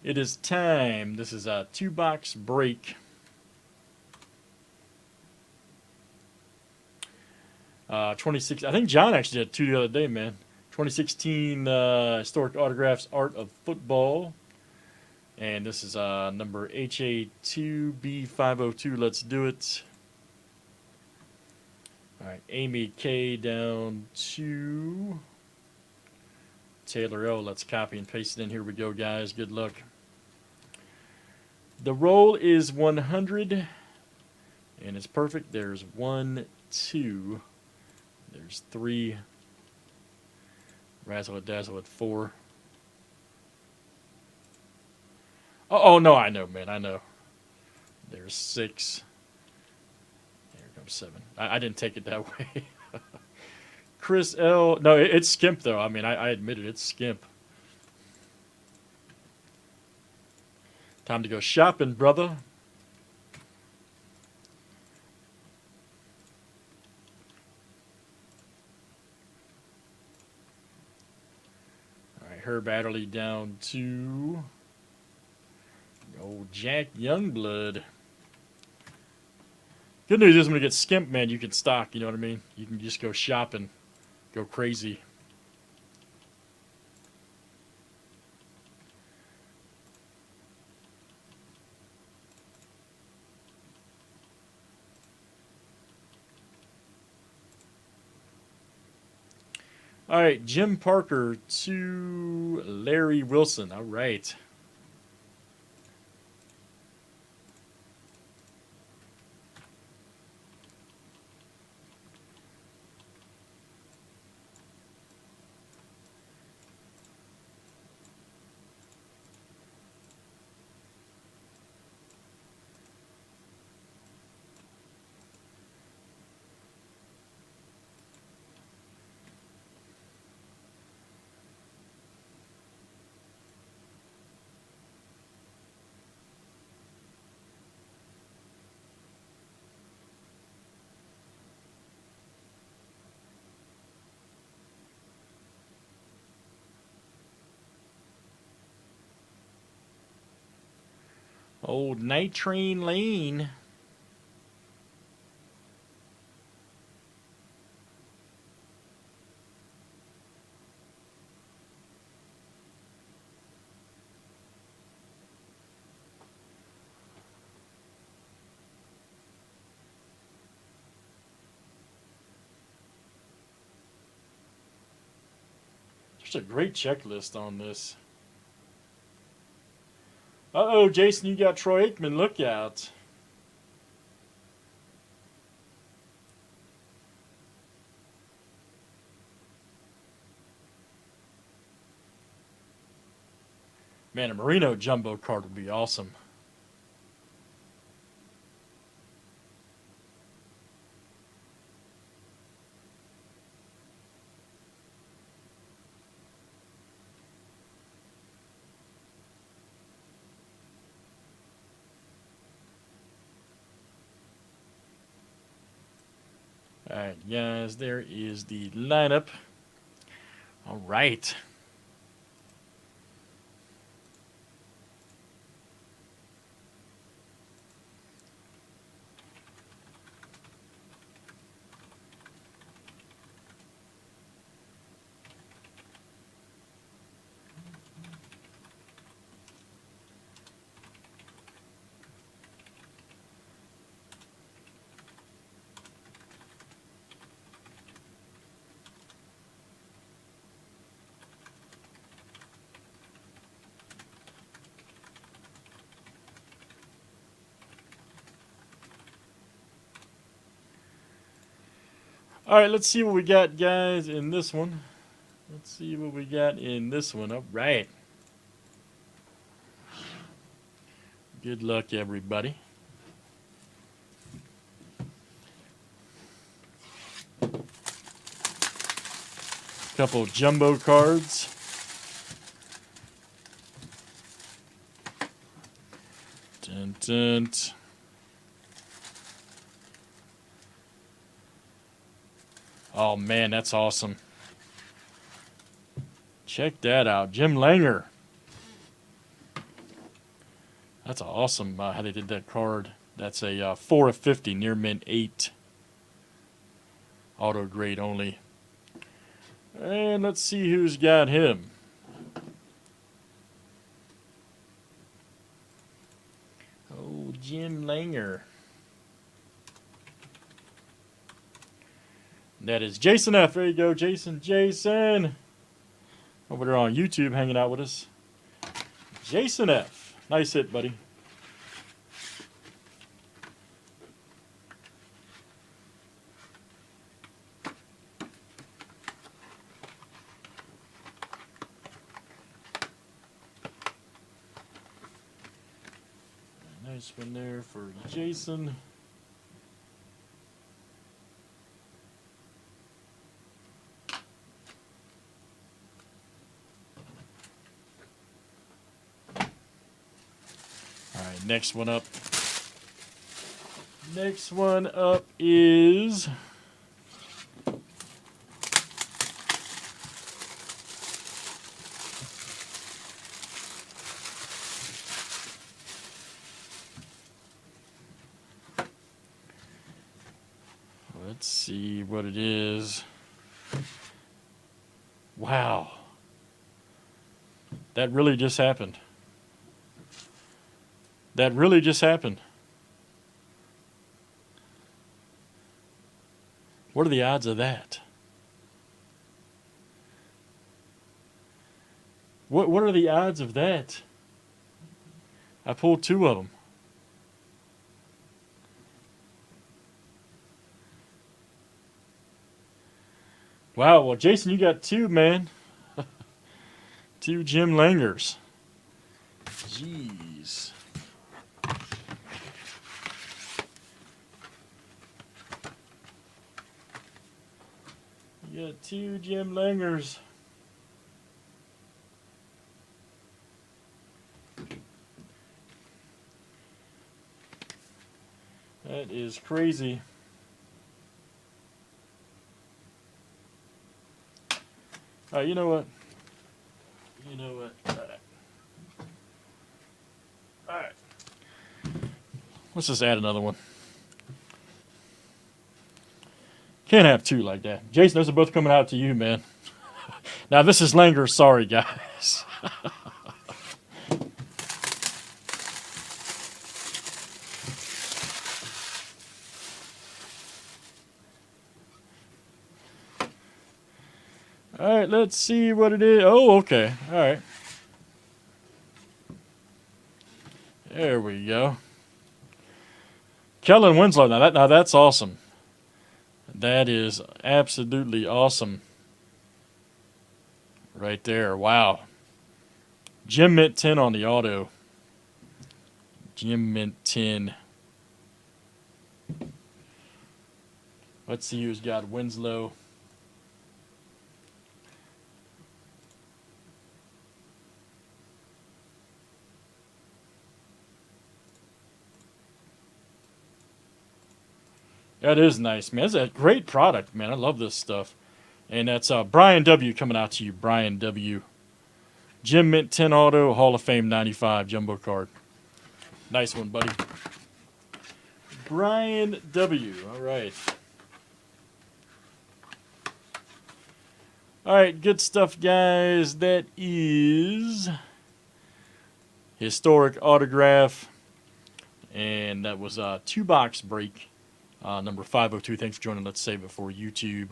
It is time. This is a 2-box break. 26. I think John actually did 2 the other day, man. 2016 Historic Autographs Art of Football. And this is number HA2B502. Let's do it. All right, Amy K down to Taylor O. Let's copy and paste it in. Here we go, guys. Good luck. The roll is 100, and it's perfect. There's 1, 2. There's 3. Razzle it, dazzle it, 4. Oh, no, I know, man. I know. There's 6. There comes 7. I didn't take it that way. Chris L. No, it's skimp, though. I mean, I admit it. It's skimp. Time to go shopping, brother. All right, Herb Adderley down to old Jack Youngblood. Good news is when it gets skimp, man, you can stock, you know what I mean? You can just go shopping, go crazy. All right, Jim Parker to Larry Wilson. All right. Old Night Train Lane. There's a great checklist on this. Uh-oh, Jason, you got Troy Aikman. Look out. Man, a Marino jumbo card would be awesome. All right, guys, there is the lineup. All right. All right, let's see what we got, guys, in this one. Let's see what we got in this one. All right. Good luck, everybody. Couple jumbo cards. Dun, dun. Oh, man, that's awesome. Check that out. Jim Langer. That's awesome how they did that card. That's a 4 of 50, near mint 8. Auto grade only. And let's see who's got him. Oh, Jim Langer. That is Jason F. There you go, Jason. Over there on YouTube hanging out with us. Jason F. Nice hit, buddy. Nice one there for Jason. All right, next one up. Next one up is let's see what it is. Wow. That really just happened. That really just happened. What are the odds of that? What are the odds of that? I pulled 2 of them. Wow, well, Jason, you got 2, man. 2 Jim Langers. Jeez. You got 2 Jim Langers. That is crazy. All right, you know what? All right. All right. Let's just add another one. Can't have 2 like that. Jason, those are both coming out to you, man. Now, this is Langer. Sorry, guys. All right, let's see what it is. Oh, okay. All right. There we go. Kellen Winslow. Now that's awesome. That is absolutely awesome. Right there. Wow. Jim Mint 10 on the auto. Jim Mint 10. Let's see who's got Winslow. That is nice, man. It's a great product, man. I love this stuff. And that's Brian W. coming out to you. Brian W. Jim Mint 10 Auto, Hall of Fame 95 Jumbo card. Nice one, buddy. Brian W. All right. All right, good stuff, guys. That is historic autograph. And that was a 2-box break. Number 502. Thanks for joining. Let's save it for YouTube.